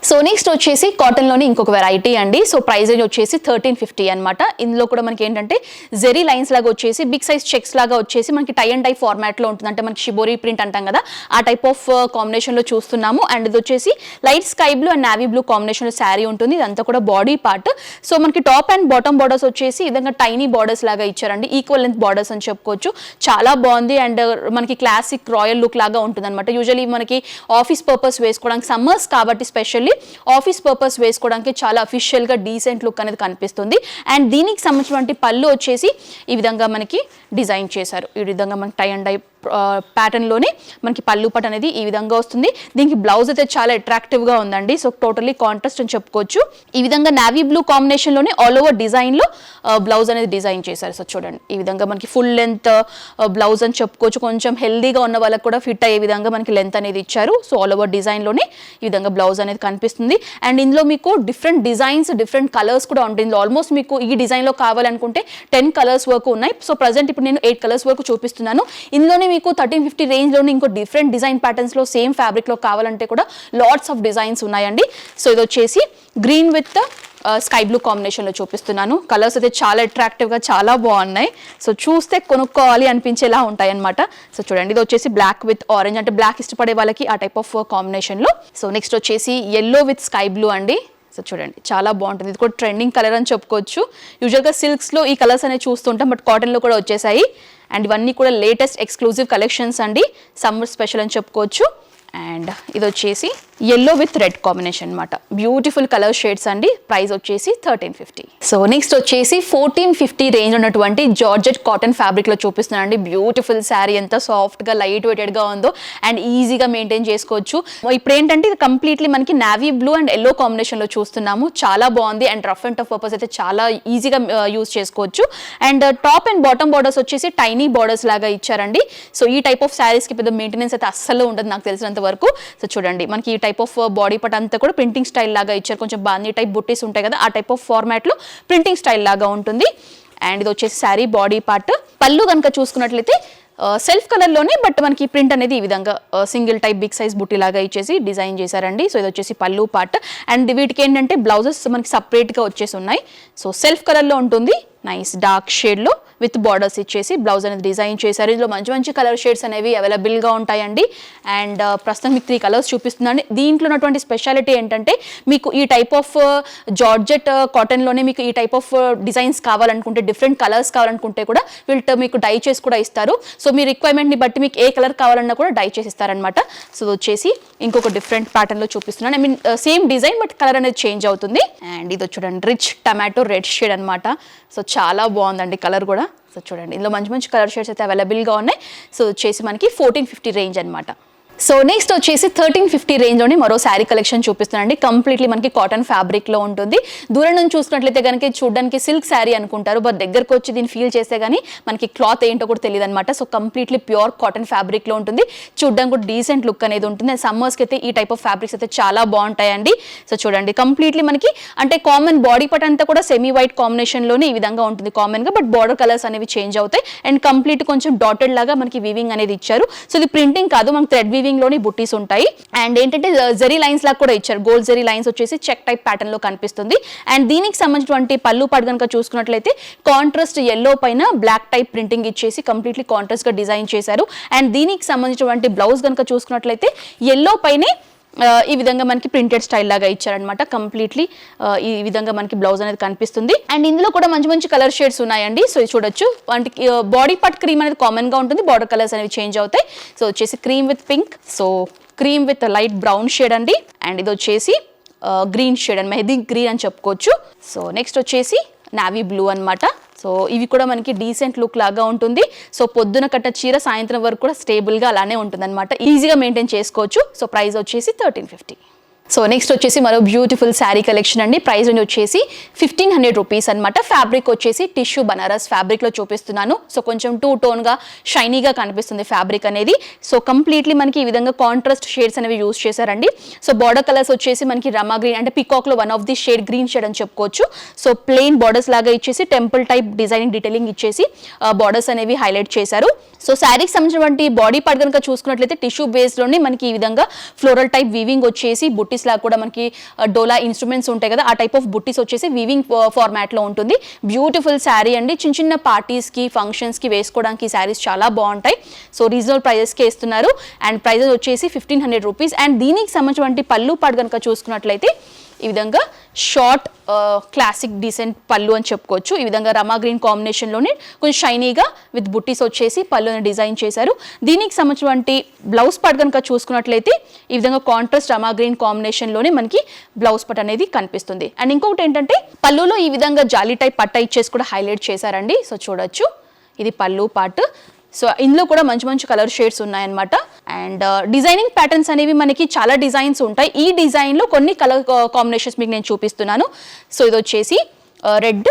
Speaker 1: సో నెక్స్ట్ వచ్చేసి కాటన్లోని ఇంకొక వెరైటీ అండి. సో ప్రైస్ వచ్చేసి 1350 అనమాట. ఇందులో కూడా మనకి ఏంటంటే జెరీ లైన్స్ లాగా వచ్చేసి బిగ్ సైజ్ చెక్స్ లాగా వచ్చేసి మనకి టై అండ్ డై ఫార్మాట్లో ఉంటుంది. అంటే మనకి షిబోరీ ప్రింట్ అంటాం కదా, ఆ టైప్ ఆఫ్ కాంబినేషన్లో చూస్తున్నాము. అండ్ ఇది వచ్చేసి light sky blue and navy blue కాంబినేషన్లో శారీ ఉంటుంది. ఇదంతా కూడా బాడీ పార్ట్. సో మనకి టాప్ అండ్ బాటమ్ బార్డర్స్ వచ్చేసి ఈ విధంగా టైనీ బార్డర్స్ లాగా ఇచ్చారండి. ఈక్వల్ లెంత్ బార్డర్స్ అని చెప్పుకోవచ్చు. చాలా బాగుంది. అండ్ మనకి క్లాసిక్ రాయల్ లుక్ లాగా ఉంటుంది అనమాట. యూజువల్లీ మనకి ఆఫీస్ పర్పస్ వేసుకోవడానికి సమ్మర్స్ కాబట్టి స్పెషల్లీ వెళ్ళి ఆఫీస్ పర్పస్ వేసుకోవడానికి చాలా అఫీషియల్గా డీసెంట్ లుక్ అనేది కనిపిస్తుంది. అండ్ దీనికి సంబంధించినటువంటి పళ్ళు వచ్చేసి ఈ విధంగా మనకి డిజైన్ చేశారు. ఈ విధంగా మనకి టై అండ్ డై ప్యాటర్న్లోనే మనకి పళ్ళు పట్ అనేది ఈ విధంగా వస్తుంది. దీనికి బ్లౌజ్ అయితే చాలా అట్రాక్టివ్గా ఉందండి. సో టోటల్లీ కాంట్రాస్ట్ అని చెప్పుకోవచ్చు. ఈ విధంగా నావీ బ్లూ కాంబినేషన్లోనే ఆల్ ఓవర్ డిజైన్లో బ్లౌజ్ అనేది డిజైన్ చేశారు. సో చూడండి ఈ విధంగా మనకి ఫుల్ లెంత్ బ్లౌజ్ అని చెప్పుకోవచ్చు. కొంచెం హెల్దీగా ఉన్న వాళ్ళకి కూడా ఫిట్ అయ్యే విధంగా మనకి లెంత్ అనేది ఇచ్చారు. సో ఆల్ ఓవర్ డిజైన్లోనే ఈ విధంగా బ్లౌజ్ అనేది కనిపిస్తుంది. అండ్ ఇందులో మీకు డిఫరెంట్ డిజైన్స్, డిఫరెంట్ కలర్స్ కూడా ఉంటాయి. ఇందులో ఆల్మోస్ట్ మీకు ఈ డిజైన్లో కావాలనుకుంటే 10 కలర్స్ వరకు ఉన్నాయి. సో ప్రజెంట్ ఇప్పుడు నేను 8 కలర్స్ వరకు చూపిస్తున్నాను. ఇందులోనే మీకు 1350 రేంజ్లోనే ఇంకో డిఫరెంట్ డిజైన్ ప్యాటర్న్స్లో సేమ్ ఫ్యాబ్రిక్లో కావాలంటే కూడా లాట్స్ ఆఫ్ డిజైన్స్ ఉన్నాయండి. సో ఇది వచ్చేసి గ్రీన్ విత్ స్కై బ్లూ కాంబినేషన్లో చూపిస్తున్నాను. కలర్స్ అయితే చాలా అట్రాక్టివ్గా చాలా బాగున్నాయి. సో చూస్తే కొనుక్కోవాలి అనిపించేలా ఉంటాయి అనమాట. సో చూడండి ఇది వచ్చేసి బ్లాక్ విత్ ఆరెంజ్, అంటే బ్లాక్ ఇష్టపడే వాళ్ళకి ఆ టైప్ ఆఫ్ కాంబినేషన్లో. సో నెక్స్ట్ వచ్చేసి ఎల్లో విత్ స్కై బ్లూ అండి. సో చూడండి చాలా బాగుంటుంది. ఇది కూడా ట్రెండింగ్ కలర్ అని చెప్పుకోవచ్చు. యూజువల్గా సిల్క్స్లో ఈ కలర్స్ అనేవి చూస్తుంటాం, బట్ కాటన్లో కూడా వచ్చేసాయి. అండ్ ఇవన్నీ కూడా లేటెస్ట్ ఎక్స్క్లూజివ్ కలెక్షన్స్ అండి, సమ్మర్ స్పెషల్ అని చెప్పుకోవచ్చు. అండ్ ఇది వచ్చేసి ఎల్లో విత్ రెడ్ కాంబినేషన్ అనమాట. బ్యూటిఫుల్ కలర్ షేడ్స్ అండి. ప్రైస్ వచ్చేసి 1350. సో నెక్స్ట్ వచ్చేసి 1450 రేంజ్ ఉన్నటువంటి జార్జెట్ కాటన్ ఫ్యాబ్రిక్లో చూపిస్తున్నాను అండి. బ్యూటిఫుల్ శారీ, ఎంత సాఫ్ట్గా లైట్ వెయిటెడ్గా ఉందో అండ్ ఈజీగా మెయింటైన్ చేసుకోవచ్చు. ఇప్పుడు ఏంటంటే ఇది కంప్లీట్లీ మనకి నావీ బ్లూ అండ్ ఎల్లో కాంబినేషన్లో చూస్తున్నాము. చాలా బాగుంది. And rough and tough purpose అయితే చాలా ఈజీగా యూజ్ చేసుకోవచ్చు. And top and bottom borders వచ్చేసి టైనీ బార్డర్స్ లాగా ఇచ్చారండి. సో ఈ టైప్ ఆఫ్ శారీస్కి పెద్ద మెయింటెనెన్స్ అయితే అస్సలు ఉండదు నాకు తెలిసినంత వరకు. సో చూడండి మనకి ఈ టైప్ ఆఫ్ బాడీ పార్ట్ అంతా కూడా ప్రింటింగ్ స్టైల్ లాగా ఇచ్చారు. కొంచెం బాందీ టైప్ బుట్టీస్ ఉంటాయి కదా, ఆ టైప్ ఆఫ్ ఫార్మాట్లో ప్రింటింగ్ స్టైల్ లాగా ఉంటుంది. అండ్ ఇది వచ్చేసి శారీ బాడీ పార్ట్. పళ్ళు కనుక చూసుకున్నట్లయితే సెల్ఫ్ కలర్లోనే, బట్ మనకి ప్రింట్ అనేది ఈ విధంగా సింగిల్ టైప్ బిగ్ సైజ్ బుట్టి లాగా ఇచ్చేసి డిజైన్ చేశారండి. సో ఇది వచ్చేసి పళ్ళు పార్ట్. అండ్ వీటికి ఏంటంటే బ్లౌజెస్ మనకి సపరేట్గా వచ్చేసి ఉన్నాయి. సో సెల్ఫ్ కలర్లో ఉంటుంది, నైస్ డార్క్ షేడ్లో విత్ బార్డర్స్ ఇచ్చేసి బ్లౌజ్ అనేది డిజైన్ చేశారు. ఇందులో మంచి మంచి కలర్ షేడ్స్ అనేవి అవైలబుల్గా ఉంటాయండి. అండ్ ప్రస్తుతం మీకు 3 కలర్స్ చూపిస్తున్నాను. దీంట్లో ఉన్నటువంటి స్పెషాలిటీ ఏంటంటే మీకు ఈ టైప్ ఆఫ్ జార్జెట్ కాటన్లోనే మీకు ఈ టైప్ ఆఫ్ డిజైన్స్ కావాలనుకుంటే, డిఫరెంట్ కలర్స్ కావాలనుకుంటే కూడా వీళ్ళు మీకు డై చేసి కూడా ఇస్తారు. సో మీ రిక్వైర్మెంట్ని బట్టి మీకు ఏ కలర్ కావాలన్నా కూడా డై చేసి ఇస్తారనమాట. సో వచ్చేసి ఇంకొక డిఫరెంట్ ప్యాటర్న్లో చూపిస్తున్నాను. I mean same design but colour అనేది చేంజ్ అవుతుంది. అండ్ ఇది చూడండి రిచ్ టమాటో రెడ్ షేడ్ అనమాట. సో చాలా బాగుందండి కలర్ కూడా. సో చూడండి ఇందులో మంచి మంచి కలర్ షేడ్స్ అయితే అవైలబుల్గా ఉన్నాయి. సో వచ్చేసి మనకి 1450 రేంజ్ అనమాట. సో నెక్స్ట్ వచ్చేసి 1350 రేంజ్లోనే మరో శారీ కలెక్షన్ చూపిస్తున్నానండి. కంప్లీట్లీ మనకి కాటన్ ఫ్యాబ్రిక్లో ఉంటుంది. దూరం నుంచి చూసుకున్నట్లయితే కనుక చూడడానికి సిల్క్ శారీ అనుకుంటారు, బట్ దగ్గరకు వచ్చి దీన్ని ఫీల్ చేస్తే కానీ మనకి క్లాత్ ఏంటో కూడా తెలియదు అనమాట. సో కంప్లీట్లీ ప్యూర్ కాటన్ ఫ్యాబ్రిక్లో ఉంటుంది. చూడడానికి కూడా డీసెంట్ లుక్ అనేది ఉంటుంది. అండ్ సమ్మర్స్కి అయితే ఈ టైప్ ఆఫ్ ఫ్యాబ్రిక్స్ అయితే చాలా బాగుంటాయండి. సో చూడండి కంప్లీట్లీ మనకి అంటే కామన్ బాడీ పార్ట్ అంతా కూడా సెమీ వైట్ కాంబినేషన్లోనే ఈ విధంగా ఉంటుంది కామన్గా, బట్ బార్డర్ కలర్స్ అనేవి చేంజ్ అవుతాయి. అండ్ కంప్లీట్ కొంచెం డాటెడ్ లాగా మనకి వీవింగ్ అనేది ఇచ్చారు. సో ఇది ప్రింటింగ్ కాదు, మనకి థ్రెడ్ వీవింగ్ లోని బుట్టీస్ ఉంటాయి. అండ్ ఏంటంటే జరీ లైన్స్ లాగా కూడా ఇచ్చారు. గోల్డ్ జరీ లైన్స్ వచ్చేసి చెక్ టైప్ ప్యాటర్న్ లో కనిపిస్తుంది. అండ్ దీనికి సంబంధించినటువంటి పళ్ళు పాటు కనుక చూసుకున్నట్లయితే కాంట్రాస్ట్ ఎల్లో పైన బ్లాక్ టైప్ ప్రింటింగ్ ఇచ్చేసి కంప్లీట్లీ కాంట్రాస్ట్ గా డిజైన్ చేశారు. అండ్ దీనికి సంబంధించినటువంటి బ్లౌజ్ కనుక చూసుకున్నట్లయితే ఎల్లో పైనే ఈ విధంగా మనకి ప్రింటెడ్ స్టైల్ లాగా ఇచ్చారనమాట. కంప్లీట్లీ ఈ విధంగా మనకి బ్లౌజ్ అనేది కనిపిస్తుంది. అండ్ ఇందులో కూడా మంచి మంచి కలర్ షేడ్స్ ఉన్నాయండి. సో చూడొచ్చు అంటే బాడీ పార్ట్ క్రీమ్ అనేది కామన్ గా ఉంటుంది, బార్డర్ కలర్స్ అనేవి చేంజ్ అవుతాయి. సో వచ్చేసి cream with pink, so cream with light brown shade అండి. అండ్ ఇది వచ్చేసి గ్రీన్ షేడ్ అండి, మెహదీ గ్రీన్ అని చెప్పుకోవచ్చు. సో నెక్స్ట్ వచ్చేసి నావీ బ్లూ అనమాట. సో ఇవి కూడా మనకి డీసెంట్ లుక్ లాగా ఉంటుంది. సో పొద్దున కట్ట చీర సాయంత్రం వరకు కూడా స్టేబుల్గా అలానే ఉంటుంది అనమాట. ఈజీగా మెయింటైన్ చేసుకోవచ్చు. సో ప్రైస్ వచ్చేసి 1350. సో నెక్స్ట్ వచ్చేసి మరో బ్యూటిఫుల్ శారీ కలెక్షన్ అండి. ప్రైస్ వచ్చేసి 1500 రూపీస్ అనమాట. ఫ్యాబ్రిక్ వచ్చేసి టిష్యూ బనారస్ ఫ్యాబ్రిక్లో చూపిస్తున్నాను. సో కొంచెం 2 టోన్గా షైనీగా కనిపిస్తుంది ఫ్యాబ్రిక్ అనేది. సో కంప్లీట్లీ మనకి ఈ విధంగా కాంట్రాస్ట్ షేడ్స్ అనేవి యూజ్ చేశారండి. సో బార్డర్ కలర్స్ వచ్చేసి మనకి రమా గ్రీన్ అంటే పికాక్లో one of the shade green shade అని చెప్పుకోవచ్చు. సో ప్లెయిన్ బార్డర్స్ లాగా ఇచ్చేసి టెంపుల్ టైప్ డిజైనింగ్ డీటెయిలింగ్ ఇచ్చేసి బార్డర్స్ అనేవి హైలైట్ చేశారు. సో శారీకి సంబంధించినటువంటి బాడీ పార్ట్ కనుక చూసుకున్నట్లయితే టిష్యూ బేస్లోనే మనకి ఈ విధంగా ఫ్లోరల్ టైప్ వీవింగ్ వచ్చేసి బుట్టీస్ లాగా కూడా మనకి డోలా ఇన్స్ట్రుమెంట్స్ ఉంటాయి కదా, ఆ టైప్ ఆఫ్ బుట్టీస్ వచ్చేసి వీవింగ్ ఫార్మాట్ లో ఉంటుంది. బ్యూటిఫుల్ శారీ అండి. చిన్న చిన్న పార్టీస్ కి ఫంక్షన్స్ కి వేసుకోవడానికి ఈ శారీస్ చాలా బాగుంటాయి. సో రీజనబుల్ ప్రైజెస్ కి ఇస్తున్నారు. అండ్ ప్రైజెస్ వచ్చేసి 1500 రూపీస్. అండ్ దీనికి సంబంధించిన పళ్ళు పాటు కనుక చూసుకున్నట్లయితే ఈ విధంగా షార్ట్ క్లాసిక్ డీసెంట్ పళ్ళు అని చెప్పుకోవచ్చు. ఈ విధంగా రమా గ్రీన్ కాంబినేషన్లోనే కొంచెం షైనీగా విత్ బుట్టీస్ వచ్చేసి పళ్ళుని డిజైన్ చేశారు. దీనికి సంబంధించినటువంటి బ్లౌజ్ పార్ట్ కనుక చూసుకున్నట్లయితే ఈ విధంగా కాంట్రాస్ట్ రమా గ్రీన్ కాంబినేషన్లోనే మనకి బ్లౌజ్ పార్ట్ అనేది కనిపిస్తుంది. అండ్ ఇంకొకటి ఏంటంటే పళ్ళులో ఈ విధంగా జాలీ టైప్ పట్టా ఇచ్చేసి కూడా హైలైట్ చేశారండి. సో చూడొచ్చు, ఇది పళ్ళు పార్ట్. సో ఇందులో కూడా మంచి మంచి కలర్ షేడ్స్ ఉన్నాయన్నమాట. అండ్ డిజైనింగ్ ప్యాటర్న్స్ అనేవి మనకి చాలా డిజైన్స్ ఉంటాయి. ఈ డిజైన్లో కొన్ని కలర్ కాంబినేషన్స్ మీకు నేను చూపిస్తున్నాను. సో ఇది వచ్చేసి రెడ్,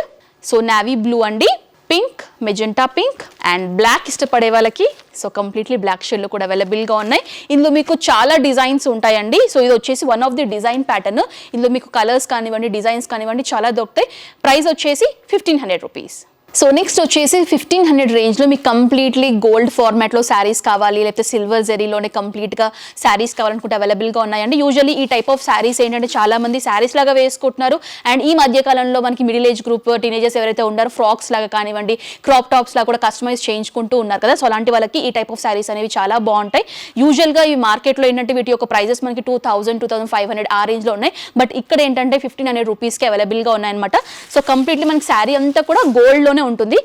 Speaker 1: సో నావీ బ్లూ అండి, pink, magenta pink and black ఇష్టపడే వాళ్ళకి సో కంప్లీట్లీ బ్లాక్ షేడ్లో కూడా అవైలబుల్గా ఉన్నాయి. ఇందులో మీకు చాలా డిజైన్స్ ఉంటాయండి. సో ఇది వచ్చేసి one of the design pattern. ఇందులో మీకు కలర్స్ కానివ్వండి, డిజైన్స్ కానివ్వండి చాలా దొరుకుతాయి. ప్రైస్ వచ్చేసి 1500 రూపీస్. సో నెక్స్ట్ వచ్చేసి 1500 రేంజ్లో మీకు కంప్లీట్లీ గోల్డ్ ఫార్మాట్లో శారీస్ కావాలి, లేకపోతే సిల్వర్ జెరీలోనే కంప్లీట్గా శారీస్ కావాలనుకుంటే అవైలబుల్గా ఉన్నాయండి. యూజువల్లీ ఈ టైప్ ఆఫ్ శారీస్ ఏంటంటే చాలా మంది శారీస్ లాగా వేసుకుంటున్నారు. అండ్ ఈ మధ్యకాలంలో మనకి మిడిల్ ఏజ్ గ్రూప్ టీనేజర్స్ ఎవరైతే ఉన్నారో ఫ్రాక్స్ లాగా కానివ్వండి, క్రాప్ టాప్స్ లాగా కూడా కస్టమైజ్ చేయించుకుంటూ ఉన్నారు కదా. సో అలాంటి వాళ్ళకి ఈ టైప్ ఆఫ్ శారీస్ అనేవి చాలా బాగుంటాయి. యూజువల్గా ఈ మార్కెట్లో ఏంటంటే వీటి యొక్క ప్రైజెస్ మనకి 2000, 2500 ఆ రేంజ్లో ఉన్నాయి. బట్ ఇక్కడ ఏంటంటే 1500 రూపీస్కి అవైలబుల్గా ఉన్నాయన్నమాట. సో కంప్లీట్లీ మనకి శారీ అంతా కూడా గోల్డ్లోనే ఉంటుంది.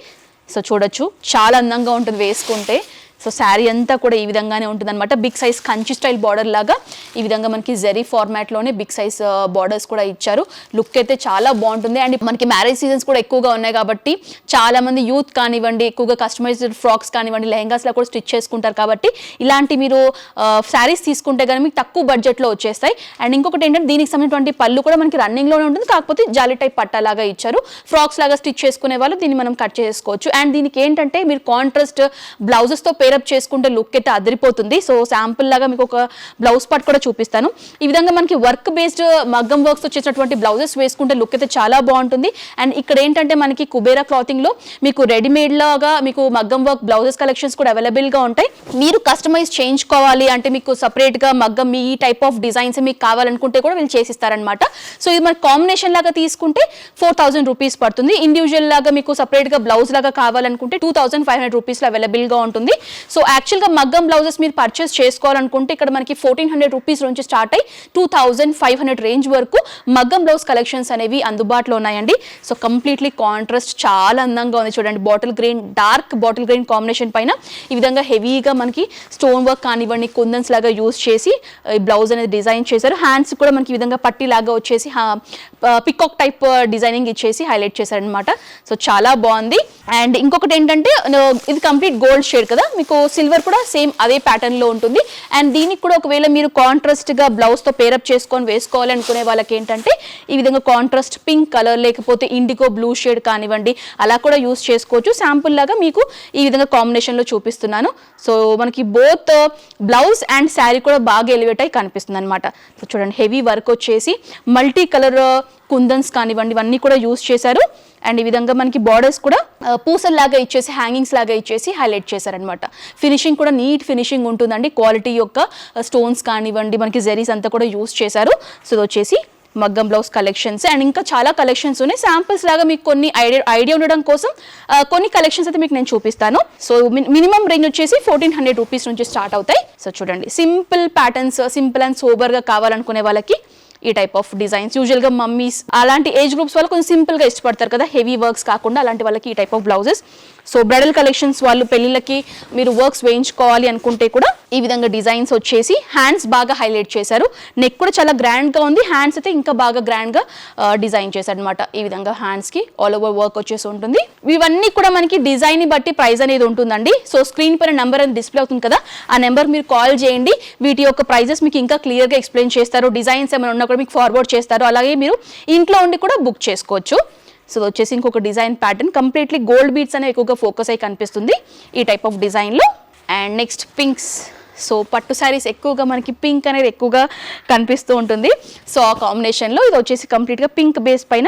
Speaker 1: సో చూడొచ్చు, చాలా అందంగా ఉంటుంది వేసుకుంటే. సో శారీ అంతా కూడా ఈ విధంగానే ఉంటుంది అనమాట. Big size Kanchi style border లాగా ఈ విధంగా మనకి జెరీ ఫార్మాట్లోనే బిగ్ సైజ్ బార్డర్స్ కూడా ఇచ్చారు. లుక్ అయితే చాలా బాగుంటుంది. అండ్ మనకి మ్యారేజ్ సీజన్స్ కూడా ఎక్కువగా ఉన్నాయి కాబట్టి చాలా మంది యూత్ కానివ్వండి, ఎక్కువగా కస్టమైజ్డ్ ఫ్రాక్స్ కానివ్వండి, లెహంగాస్లా కూడా స్టిచ్ చేసుకుంటారు కాబట్టి ఇలాంటి మీరు శారీస్ తీసుకుంటే కానీ మీకు తక్కువ బడ్జెట్లో వచ్చేస్తాయి. అండ్ ఇంకొకటి ఏంటంటే దీనికి సంబంధించినటువంటి పళ్ళు కూడా మనకి రన్నింగ్లోనే ఉంటుంది, కాకపోతే జాలీ టైప్ పట్టాలాగా ఇచ్చారు. ఫ్రాక్స్ లాగా స్టిచ్ చేసుకునే వాళ్ళు దీన్ని మనం కట్ చేసుకోవచ్చు. అండ్ దీనికి ఏంటంటే మీరు కాంట్రాస్ట్ బ్లౌజెస్తో పేరప్ చేసుకుంటే లుక్ అయితే అదిరిపోతుంది. సో శాంపుల్ లాగా మీకు ఒక బ్లౌజ్ పార్ట్ కూడా చూపిస్తాను. ఈ విధంగా మనకి వర్క్ బేస్డ్ మగ్గం వర్క్స్ వచ్చేటటువంటి బ్లౌజెస్ వేసుకుంటే లుక్ అయితే చాలా బాగుంటుంది. అండ్ ఇక్కడ ఏంటంటే మనకి కుబేరా క్లాతింగ్ లో మీకు రెడీమేడ్ లాగా మీకు మగ్గం వర్క్ బ్లౌజెస్ కలెక్షన్స్ కూడా అవైలబుల్ గా ఉంటాయి. మీరు కస్టమైజ్ చేయించుకోవాలి అంటే మీకు సపరేట్ గా మగ్గం మీ టైప్ ఆఫ్ డిజైన్స్ మీకు కావాలనుకుంటే కూడా వీళ్ళు చేసిస్తారనమాట. సో ఇది మన కాంబినేషన్ లాగా తీసుకుంటే 4000 రూపీస్ పడుతుంది. ఇండివిజువల్ లాగా మీకు సపరేట్ గా బ్లౌజ్ లాగా కావాలనుకుంటే 2500 రూపీస్ లో అవైలబుల్ గా ఉంటుంది. సో యాక్చువల్గా మగ్గం బ్లౌజెస్ మీరు పర్చేస్ చేసుకోవాలనుకుంటే ఇక్కడ మనకి 1400 రూపీస్ నుంచి స్టార్ట్ అయ్యి 2500 రేంజ్ వరకు మగ్గం బ్లౌజ్ కలెక్షన్స్ అనేవి అందుబాటులో ఉన్నాయండి. సో కంప్లీట్లీ కాంట్రాస్ట్ చాలా అందంగా ఉంది. చూడండి, bottle green, dark bottle green combination పైన ఈ విధంగా హెవీగా మనకి స్టోన్ వర్క్ కానివ్వండి, కుందన్స్ లాగా యూజ్ చేసి ఈ బ్లౌజ్ అనేది డిజైన్ చేశారు. హ్యాండ్స్ కూడా మనకి ఈ విధంగా పట్టీ లాగా వచ్చేసి పికాక్ టైప్ డిజైనింగ్ ఇచ్చేసి హైలైట్ చేశారనమాట. సో చాలా బాగుంది. అండ్ ఇంకొకటి ఏంటంటే ఇది కంప్లీట్ గోల్డ్ షేడ్ కదా, మీకు సిల్వర్ కూడా సేమ్ అదే ప్యాటర్న్ లో ఉంటుంది. అండ్ దీనికి కూడా ఒకవేళ మీరు కాంట్రాస్ట్ గా బ్లౌజ్ తో పేరప్ చేసుకొని వేసుకోవాలి అనుకునే వాళ్ళకి ఏంటంటే ఈ విధంగా కాంట్రాస్ట్ పింక్ కలర్ లేకపోతే ఇండిగో బ్లూ షేడ్ కానివ్వండి అలా కూడా యూస్ చేసుకోవచ్చు. శాంపుల్ లాగా మీకు ఈ విధంగా కాంబినేషన్ లో చూపిస్తున్నాను. సో మనకి బోత్ బ్లౌజ్ అండ్ శారీ కూడా బాగా ఎలివేట్ అయి కనిపిస్తుంది అనమాట. సో చూడండి, హెవీ వర్క్ వచ్చేసి మల్టీ కలర్ కుందన్స్ కానివ్వండి ఇవన్నీ కూడా యూస్ చేశారు. అండ్ ఈ విధంగా మనకి బార్డర్స్ కూడా పూసల్లాగా ఇచ్చేసి హ్యాంగింగ్స్ లాగా ఇచ్చేసి హైలైట్ చేశారనమాట. ఫినిషింగ్ కూడా నీట్ ఫినిషింగ్ ఉంటుందండి. క్వాలిటీ యొక్క స్టోన్స్ కానివ్వండి మనకి జెరీస్ అంతా కూడా యూస్ చేశారు. సో ఇది వచ్చేసి మగ్గం బ్లౌజ్ కలెక్షన్స్. అండ్ ఇంకా చాలా కలెక్షన్స్ ఉన్నాయి. శాంపుల్స్ లాగా మీకు కొన్ని ఐడియా ఉండడం కోసం కొన్ని కలెక్షన్స్ అయితే మీకు నేను చూపిస్తాను. సో మినిమం రేంజ్ వచ్చేసి 1400 రూపీస్ నుంచి స్టార్ట్ అవుతాయి. సో చూడండి, సింపుల్ ప్యాటర్న్స్, సింపుల్ అండ్ సోబర్గా కావాలనుకునే వాళ్ళకి ఈ టైప్ ఆఫ్ డిజైన్స్. యూజువల్గా మమ్మీస్ అలాంటి ఏజ్ గ్రూప్స్ వాళ్ళు కొంచెం సింపుల్గా ఇష్టపడతారు కదా, హెవీ వర్క్స్ కాకుండా, అలాంటి వాళ్ళకి ఈ type of blouses. So bridal collections వాళ్ళు పెళ్ళిళ్ళకి మీరు వర్క్స్ వేయించుకోవాలి అనుకుంటే కూడా ఈ విధంగా డిజైన్స్ వచ్చేసి హ్యాండ్స్ బాగా హైలైట్ చేశారు. నెక్ కూడా చాలా గ్రాండ్గా ఉంది. హ్యాండ్స్ అయితే ఇంకా బాగా గ్రాండ్గా డిజైన్ చేశారు అనమాట. ఈ విధంగా హ్యాండ్స్కి ఆల్ ఓవర్ వర్క్ వచ్చేసి ఉంటుంది. ఇవన్నీ కూడా మనకి డిజైన్ని బట్టి ప్రైస్ అనేది ఉంటుందండి. సో స్క్రీన్ పైన నెంబర్ అనేది డిస్ప్లే అవుతుంది కదా, ఆ నెంబర్ మీరు కాల్ చేయండి. వీటి యొక్క ప్రైజెస్ మీకు ఇంకా క్లియర్గా ఎక్స్ప్లెయిన్ చేస్తారు. డిజైన్స్ ఏమైనా ఉన్నా కూడా మీకు ఫార్వర్డ్ చేస్తారు. అలాగే మీరు ఇంట్లో ఉండి కూడా బుక్ చేసుకోవచ్చు. సో వచ్చేసి ఇంకొక design pattern, completely gold beads అనేవి ఎక్కువగా ఫోకస్ అయి కనిపిస్తుంది ఈ టైప్ ఆఫ్ డిజైన్లో. And next pinks. సో పట్టు శారీస్ ఎక్కువగా మనకి పింక్ అనేది ఎక్కువగా కనిపిస్తూ ఉంటుంది. సో ఆ కాంబినేషన్లో ఇది వచ్చేసి కంప్లీట్గా పింక్ బేస్ పైన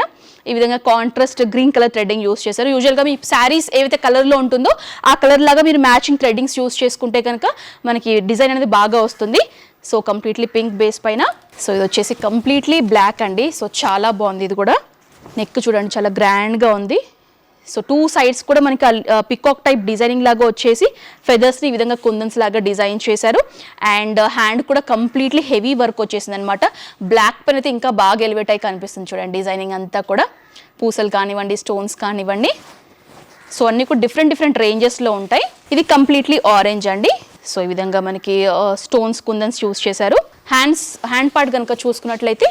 Speaker 1: ఈ విధంగా contrast green colour threading use చేశారు. యూజువల్గా మీ శారీస్ ఏవైతే కలర్లో ఉంటుందో ఆ కలర్ లాగా మీరు మ్యాచింగ్ థ్రెడ్డింగ్స్ యూస్ చేసుకుంటే కనుక మనకి డిజైన్ అనేది బాగా వస్తుంది. సో కంప్లీట్లీ పింక్ బేస్ పైన. సో ఇది వచ్చేసి కంప్లీట్లీ బ్లాక్ అండి. సో చాలా బాగుంది. ఇది కూడా నెక్ చూడండి చాలా గ్రాండ్గా ఉంది. సో 2 సైడ్స్ కూడా మనకి పికాక్ టైప్ డిజైనింగ్ లాగా వచ్చేసి ఫెదర్స్ని ఈ విధంగా కుందన్స్ లాగా డిజైన్ చేశారు. అండ్ హ్యాండ్ కూడా కంప్లీట్లీ హెవీ వర్క్ వచ్చేసింది అనమాట. బ్లాక్ పెన్ అయితే ఇంకా బాగా ఎలివేట్ అయి కనిపిస్తుంది చూడండి. డిజైనింగ్ అంతా కూడా పూసలు కానివ్వండి, స్టోన్స్ కానివ్వండి, సో అన్నీ కూడా డిఫరెంట్ రేంజెస్లో ఉంటాయి. ఇది కంప్లీట్లీ ఆరెంజ్ అండి. సో ఈ విధంగా మనకి స్టోన్స్ కుందన్స్ యూస్ చేశారు. హ్యాండ్ పార్ట్ కనుక చూసుకున్నట్లయితే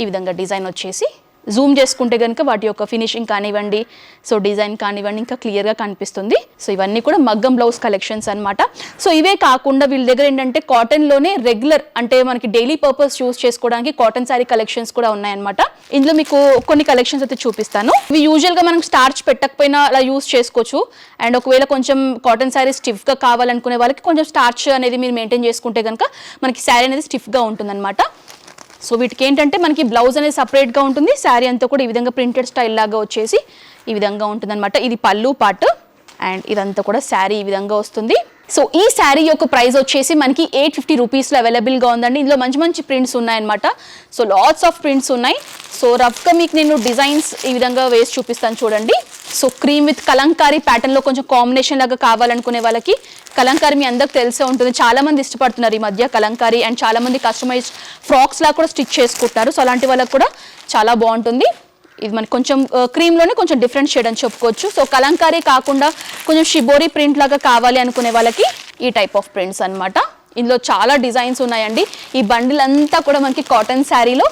Speaker 1: ఈ విధంగా డిజైన్ వచ్చేసి జూమ్ చేసుకుంటే కనుక వాటి యొక్క ఫినిషింగ్ కానివ్వండి, సో డిజైన్ కానివ్వండి ఇంకా క్లియర్గా కనిపిస్తుంది. సో ఇవన్నీ కూడా మగ్గం బ్లౌజ్ కలెక్షన్స్ అనమాట. సో ఇవే కాకుండా వీళ్ళ దగ్గర ఏంటంటే కాటన్లోనే రెగ్యులర్ అంటే మనకి డైలీ పర్పస్ యూస్ చేసుకోవడానికి కాటన్ శారీ కలెక్షన్స్ కూడా ఉన్నాయన్నమాట. ఇందులో మీకు కొన్ని కలెక్షన్స్ అయితే చూపిస్తాను. ఇవి యూజువల్గా మనం స్టార్చ్ పెట్టకపోయినా అలా యూస్ చేసుకోవచ్చు. అండ్ ఒకవేళ కొంచెం కాటన్ శారీ స్టిఫ్గా కావాలనుకునే వాళ్ళకి కొంచెం స్టార్చ్ అనేది మీరు మెయింటైన్ చేసుకుంటే కనుక మనకి శారీ అనేది స్టిఫ్గా ఉంటుందన్నమాట. సో వీటికి ఏంటంటే మనకి బ్లౌజ్ అనేది సపరేట్గా ఉంటుంది. శారీ అంతా కూడా ఈ విధంగా ప్రింటెడ్ స్టైల్ లాగా వచ్చేసి ఈ విధంగా ఉంటుందన్నమాట. ఇది పళ్ళు పార్ట్ అండ్ ఇదంతా కూడా శారీ ఈ విధంగా వస్తుంది. సో ఈ శారీ యొక్క ప్రైస్ వచ్చేసి మనకి 850 రూపీస్లో అవైలబుల్గా ఉందండి. ఇందులో మంచి ప్రింట్స్ ఉన్నాయన్నమాట. సో లాట్స్ ఆఫ్ ప్రింట్స్ ఉన్నాయి. సో రఫ్గా మీకు నేను డిజైన్స్ ఈ విధంగా వేసి చూపిస్తాను చూడండి. సో క్రీమ్ విత్ కలంకారీ ప్యాటర్న్లో కొంచెం కాంబినేషన్ లాగా కావాలనుకునే వాళ్ళకి కలంకారీ మీ అందరికి తెలిసే ఉంటుంది. చాలా మంది ఇష్టపడుతున్నారు ఈ మధ్య కలంకారీ. అండ్ చాలా మంది కస్టమైజ్డ్ ఫ్రాక్స్ లాగా కూడా స్టిచ్ చేసుకుంటారు. సో అలాంటి వాళ్ళకి కూడా చాలా బాగుంటుంది. ఇది మనకి కొంచెం క్రీమ్లోనే కొంచెం డిఫరెంట్ షేడ్ అని చెప్పుకోవచ్చు. సో కలంకారీ కాకుండా కొంచెం షిబోరీ ప్రింట్ లాగా కావాలి అనుకునే వాళ్ళకి ఈ టైప్ ఆఫ్ ప్రింట్స్ అన్నమాట. ఇందులో చాలా డిజైన్స్ ఉన్నాయండి. ఈ బండిల్ అంతా కూడా మనకి కాటన్ శారీలో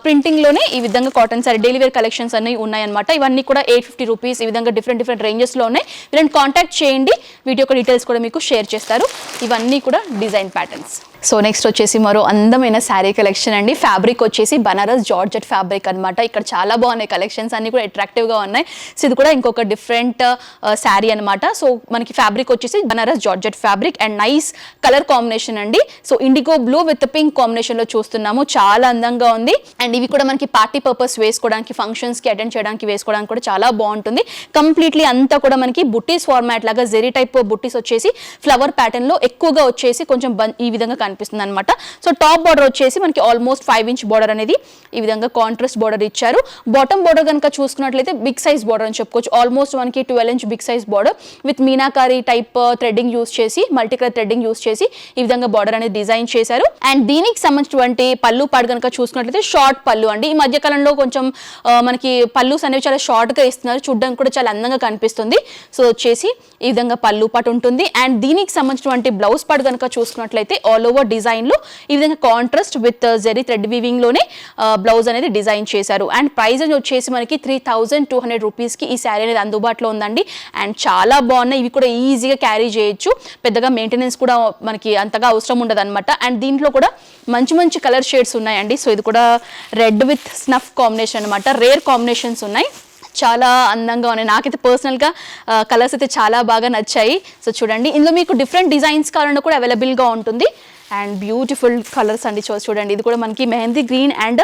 Speaker 1: ప్రింటింగ్లోనే ఈ విధంగా cotton sari daily wear collections అన్నీ ఉన్నాయన్నమాట. ఇవన్నీ కూడా 850 రూపీస్. ఈ విధంగా డిఫరెంట్ రేంజెస్లో ఉన్నాయి. వీళ్ళని కాంటాక్ట్ చేయండి, వీటి యొక్క డీటెయిల్స్ కూడా మీకు షేర్ చేస్తారు. ఇవన్నీ కూడా డిజైన్ ప్యాటర్న్స్. సో నెక్స్ట్ వచ్చేసి మరో అందమైన శారీ కలెక్షన్ అండి. ఫ్యాబ్రిక్ వచ్చేసి బనారస్ జార్జెట్ ఫ్యాబ్రిక్ అనమాట. ఇక్కడ చాలా బాగున్నాయి కలెక్షన్స్, అన్ని కూడా అట్రాక్టివ్గా ఉన్నాయి. సో ఇది కూడా ఇంకొక డిఫరెంట్ శారీ అనమాట. సో మనకి ఫ్యాబ్రిక్ వచ్చేసి Banaras georgette fabric and nice colour combination అండి. So indigo blue with pink కాంబినేషన్లో చూస్తున్నాము. చాలా అందంగా ఉంది. అండ్ ఇవి కూడా మనకి పార్టీ పర్పస్ వేసుకోవడానికి, ఫంక్షన్స్కి అటెండ్ చేయడానికి వేసుకోవడానికి కూడా చాలా బాగుంటుంది. కంప్లీట్లీ అంతా కూడా మనకి బుట్టీస్ ఫార్మాట్ లాగా జెరీ టైప్ బుట్టీస్ వచ్చేసి ఫ్లవర్ ప్యాటర్న్లో ఎక్కువగా వచ్చేసి కొంచెం ఈ విధంగా కనిపిస్తుంది అనమాట. సో టాప్ బార్డర్ వచ్చేసి మనకి ఆల్మోస్ట్ 5 ఇంచ్ బార్డర్ అనేది ఈ విధంగా కాంట్రాస్ట్ బార్డర్ ఇచ్చారు. బాటమ్ బార్డర్ కనుక చూసుకున్నట్లయితే బిగ్ సైజ్ బార్డర్ అని చెప్పుకోవచ్చు. ఆల్మోస్ట్ మనకి 12 inch big size border with meenakari type threading use చేసి, మల్టీ కలర్ థ్రెడ్డింగ్ యూస్ చేసి ఈ విధంగా బార్డర్ అనేది డిజైన్ చేశారు. అండ్ దీనికి సంబంధించినటువంటి పళ్ళు పాడు కనుక చూసుకున్నట్లయితే షార్ట్ పళ్ళు అండి. ఈ మధ్య కాలంలో కొంచెం మనకి పళ్ళుస్ అనేవి చాలా షార్ట్ గా ఇస్తున్నారు, చూడడానికి కూడా చాలా అందంగా కనిపిస్తుంది. సో వచ్చేసి ఈ విధంగా పళ్ళు పాటు ఉంటుంది. అండ్ దీనికి సంబంధించినటువంటి బ్లౌజ్ పాడు కనుక చూసుకున్నట్లయితే ఆల్ ఓవర్ డిజైన్ లో ఈ విధంగా contrast with zari thread weaving లోనే బ్లౌజ్ అనేది డిజైన్ చేశారు. అండ్ ప్రైస్ వచ్చేసి మనకి 3200 రూపీస్ కి ఈ శారీ అనేది అందుబాటులో ఉందండి. అండ్ చాలా బాగున్నాయి. ఇవి కూడా ఈజీగా క్యారీ చేయొచ్చు, పెద్దగా మెయింటెనెన్స్ కూడా మనకి అంతగా అవసరం ఉండదు అనమాట. అండ్ దీంట్లో కూడా మంచి కలర్ షేడ్స్ ఉన్నాయండి. సో ఇది కూడా రెడ్ విత్ స్నఫ్ కాంబినేషన్ అనమాట. రేర్ కాంబినేషన్స్ ఉన్నాయి, చాలా అందంగా ఉన్నాయి. నాకైతే పర్సనల్గా కలర్స్ అయితే చాలా బాగా నచ్చాయి. సో చూడండి, ఇందులో మీకు డిఫరెంట్ డిజైన్స్ కావాలన్నా కూడా అవైలబుల్గా ఉంటుంది. అండ్ బ్యూటిఫుల్ కలర్స్ అండి. చూడండి, ఇది కూడా మనకి mehndi green and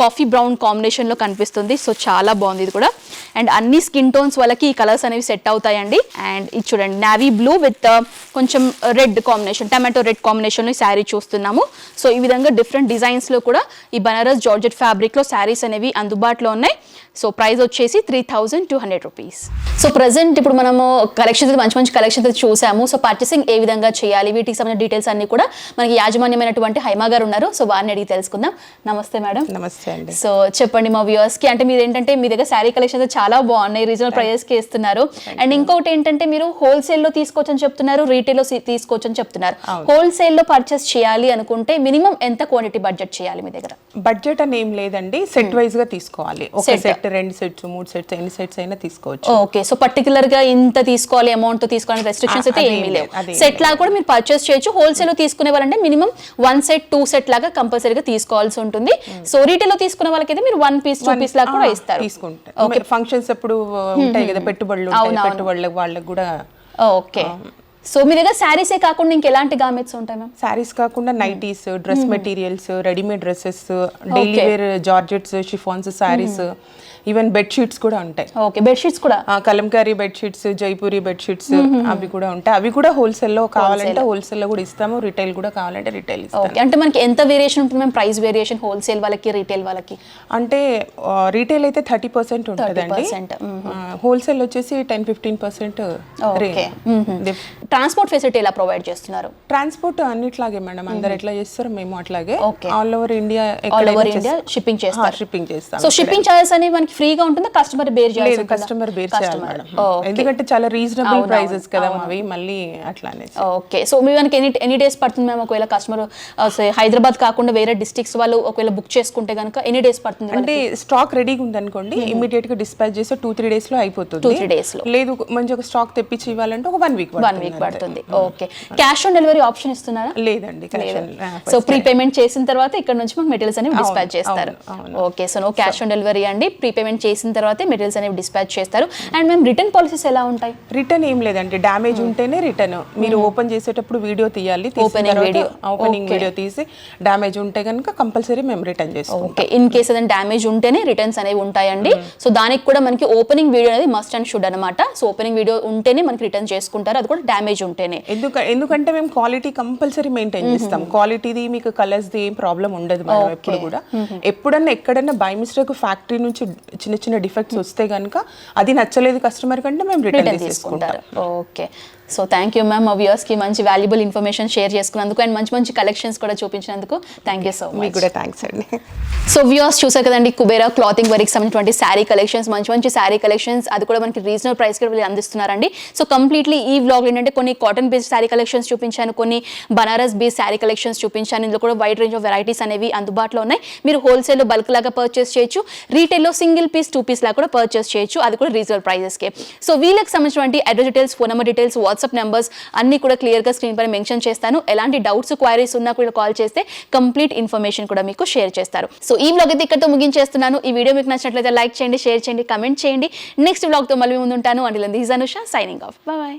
Speaker 1: coffee brown కాంబినేషన్లో కనిపిస్తుంది. సో చాలా బాగుంది ఇది కూడా. అండ్ అన్ని స్కిన్ టోన్స్ వాళ్ళకి ఈ కలర్స్ అనేవి సెట్ అవుతాయండి. అండ్ ఇది చూడండి, నావీ బ్లూ విత్ కొంచెం రెడ్ కాంబినేషన్, టమాటో రెడ్ కాంబినేషన్లో ఈ శారీ చూస్తున్నాము. సో ఈ విధంగా డిఫరెంట్ డిజైన్స్లో కూడా ఈ బనారస్ జార్జెట్ ఫ్యాబ్రిక్లో శారీస్ అనేవి అందుబాటులో ఉన్నాయి. సో ప్రైస్ వచ్చేసి 3200 రూపీస్. సో ప్రజెంట్ ఇప్పుడు మనము కలెక్షన్స్ మంచి కలెక్షన్స్ చూసాము. సో పర్చేసింగ్ ఏ విధంగా చేయాలి, వీటికి సంబంధించిన డీటెయిల్స్ అన్ని కూడా మనకి యాజమాన్యమైనటువంటి హైమా గారు ఉన్నారు. సో వారిని అడిగి తెలుసుకుందాం. నమస్తే మేడం.
Speaker 2: నమస్తే అండి.
Speaker 1: సో చెప్పండి మా వ్యూవర్స్ కి, అంటే మీరు ఏంటంటే మీ దగ్గర శారీ కలెక్షన్స్ చాలా బాగున్నాయి, రీజనబుల్ ప్రైజెస్ కి ఇస్తున్నారు. అండ్ ఇంకొకటి ఏంటంటే మీరు హోల్సేల్ లో తీసుకోవచ్చని చెప్తున్నారు, రీటైల్ లో తీసుకోవచ్చని చెప్తున్నారు. హోల్సేల్ లో పర్చేస్ చేయాలి అనుకుంటే మినిమం ఎంత క్వాంటిటీ బడ్జెట్ చేయాలి మీ దగ్గర?
Speaker 2: బడ్జెట్ అని ఏం లేదండి, సెట్ వైజ్ గా తీసుకోవాలి. ఒక సెట్, 2 సెట్స్, 3 సెట్స్, ఎన్ని సెట్స్ అయినా తీసుకోవచ్చు.
Speaker 1: ఓకే. సో పర్టికులర్ గా ఇంత తీసుకోవాలి అమౌంట్ తో తీసుకోవాలి రెస్ట్రిక్షన్స్ అయితే ఏమీ లేవు. సెట్ లాగా కూడా మీరు పర్చేస్ చేయొచ్చు. హోల్సేల్ లో తీసుకునే వాళ్ళంటే మినిమం 1 సెట్ 2 సెట్ లాగా కంపల్సరీగా తీసుకోవాల్సి ఉంటుంది. సో రీటైల్ లో తీసుకునే వాళ్ళకైతే మీరు 1 పీస్ 2 పీస్ లాగా కూడా ఇస్తారు.
Speaker 2: తీసుకుంటారు. ఫంక్షన్స్ ఎప్పుడు ఉంటాయి కదా, పెట్టుబడులు వాళ్ళకి కూడా.
Speaker 1: ఓకే. సో మీ దగ్గర శారీసే కాకుండా ఇంకెలాంటి గార్మెంట్స్ ఉంటాయి మ్యామ్?
Speaker 2: శారీస్ కాకుండా nighties, dress materials, readymade dresses, daily wear georgettes, chiffons saris, even bedsheets కూడా ఉంటాయి.
Speaker 1: ఓకే, బెడ్షీట్స్ కూడా
Speaker 2: కలంకారీ బెడ్షీట్స్, జైపూరి బెడ్షీట్స్ అవి కూడా ఉంటాయి. అవి కూడా హోల్సేల్లో కావాలంటే హోల్సేల్లో కూడా ఇస్తాము, రిటైల్ కూడా కావాలంటే రిటైల్ ఇస్తాము.
Speaker 1: ఓకే, అంటే మనకి ఎంత వేరియేషన్ ఉంటుంది మేము ప్రైస్ వేరియేషన్ హోల్సేల్ వాళ్ళకి రీటైల్ వాళ్ళకి?
Speaker 2: అంటే రీటైల్ అయితే 30% ఉంటుందండి, హోల్సేల్ వచ్చేసి 10-15%.
Speaker 1: ట్రాన్స్పోర్ట్ ఫెసిలిటీ ఎలా ప్రొవైడ్ చేస్తున్నారు?
Speaker 2: ట్రాన్స్పోర్ట్ అన్నిట్లాగే మేడం, అందరు ఎట్లా చేస్తారో మేము అట్లాగే
Speaker 1: Okay.
Speaker 2: All over India
Speaker 1: shipping చేస్తారు.
Speaker 2: షిప్పింగ్ చేస్తాం.
Speaker 1: సో షిప్పింగ్ చార్జెస్ అనేవి మనకి ఫ్రీగా ఉంటుందా, కస్టమర్ బేర్ చేయాలి?
Speaker 2: లేదు, కస్టమర్ బేర్ చేయాలి మేడం, ఎందుకంటే చాలా రీజనబుల్ ప్రైజెస్ కదా అవి, మళ్ళీ అట్లానే.
Speaker 1: ఓకే, సో మీ మనకి ఎనీ డేస్ పడుతుంది మ్యామ్? ఒకవేళ కస్టమర్ హైదరాబాద్ కాకుండా వేరే డిస్ట్రిక్ట్స్ వాళ్ళు ఒకవేళ బుక్ చేసుకుంటే కనుక ఎనీ డేస్ పడుతుంది?
Speaker 2: అంటే స్టాక్ రెడీగా ఉందనుకోండి, ఇమీడియట్ గా డిస్పాచ్ చేస్తే 2-3 days లో అయిపోతుంది.
Speaker 1: 2-3 days లో.
Speaker 2: లేదు మంచి ఒక స్టాక్ తెప్పించి ఇవ్వాలంటే ఒక 1 week
Speaker 1: పడుతుంది. Okay, cash on delivery option ఇస్తున్నారా?
Speaker 2: లేదండి,
Speaker 1: సో ప్రీ పేమెంట్ చేసిన తర్వాత ఇక్కడ నుంచి మనకు మెటీరియల్స్ అనేవి డిస్పాచ్ చేస్తారు. Okay, so no cash on delivery అండి, ప్రీ పేమెంట్ చేసిన తర్వాతే మెటీరియల్స్ అనేవి డిస్పాచ్ చేస్తారు. అండ్ మేము రిటర్న్ పాలసీస్ ఎలా ఉంటాయి?
Speaker 2: రిటర్న్ ఏం లేదండి, డ్యామేజ్ ఉంటేనే రిటర్న్. మీరు ఓపెన్ చేసేటప్పుడు వీడియో తీయాలి, ఓపెనింగ్ వీడియో తీసి డ్యామేజ్ ఉంటే కనుక కంపల్సరీ మేము రిటర్న్ చేస్తాం.
Speaker 1: ఓకే, ఇన్ కేస్ ఏదైనా డ్యామేజ్ ఉంటేనే రిటర్న్స్ అనేవి ఉంటాయండి. సో దానికి కూడా మనకి ఓపెనింగ్ వీడియో అనేది మస్ట్ అండ్ షుడ్ అనమాట. సో ఓపెనింగ్ వీడియో ఉంటేనే మనకి రిటర్న్ చేసుకుంటారు, అది కూడా డ్యామేజ్ ఉంటేనే.
Speaker 2: ఎందుకంటే మేము క్వాలిటీ కంపల్సరీ మెయింటైన్ చేస్తాం. క్వాలిటీది మీకు కలర్స్ది ఏం ప్రాబ్లం ఉండదు మేడం ఎప్పుడు కూడా. ఎప్పుడన్నా ఎక్కడన్నా బై మిస్టేక్ ఫ్యాక్టరీ నుంచి చిన్న చిన్న డిఫెక్ట్స్ వస్తే కనుక అది నచ్చలేదు కస్టమర్ కంటే మేము రిటర్న్ తీసుకుంటారు.
Speaker 1: Okay, so thank you ma'am, మా వ్యూవర్స్కి మంచి వాల్యుబుల్ ఇన్ఫర్మేషన్ షేర్ చేసుకున్నందుకు అండ్ మంచి మంచి కలెక్షన్స్ కూడా చూపించినందుకు థ్యాంక్ యూ సో మచ్.
Speaker 2: మీకు కూడా థ్యాంక్స్ అండి.
Speaker 1: సో వ్యూవర్స్ చూసారు కదండి, కుబేరా క్లాతింగ్ వరకు సంబంధించినటువంటి శారీ కలెక్షన్స్, మంచి మంచి శారీ కలెక్షన్స్, అది కూడా మనకి రీజనబుల్ ప్రైస్కి వీళ్ళు అందిస్తున్నారండి. సో కంప్లీట్లీ ఈ వ్లాగ్ ఏంటంటే కొన్ని కాటన్ బేస్డ్ శారీ కలెక్షన్స్ చూపించాను, కొన్ని బనారస్ బేస్డ్ శారీ కలెక్షన్స్ చూపించాను. ఇందులో కూడా వైడ్ రేంజ్ ఆఫ్ వెరైటీస్ అనేవి అందుబాటులో ఉన్నాయి. మీరు హోల్సేల్లో బల్క్ లాగా పర్చేస్ చేయొచ్చు, రీటైల్లో సింగిల్ పీస్ 2 piece లాగా కూడా పర్చేస్ చేయొచ్చు, అది కూడా రీజనబుల్ ప్రైజెస్కి. సో వీళ్ళకి సంబంధించినటువంటి address details, phone number details, WhatsApp numbers అన్ని కూడా క్లియర్గా స్క్రీన్ పైన మెన్షన్ చేస్తాను. ఎలాంటి డౌట్స్ క్వైరీస్ ఉన్నా కూడా కాల్ చేస్తే కంప్లీట్ ఇన్ఫర్మేషన్ కూడా మీకు షేర్ చేస్తారు. సో ఈ వ్లాగ్ అయితే ఇక్కడతో ముగించేస్తున్నాను. ఈ వీడియో మీకు నచ్చినట్లయితే లైక్ చేయండి, షేర్ చేయండి, కమెంట్ చేయండి. నెక్స్ట్ వ్లాగ్తో మళ్ళీ ముందుంటాను. Until then this is Anusha signing off. By.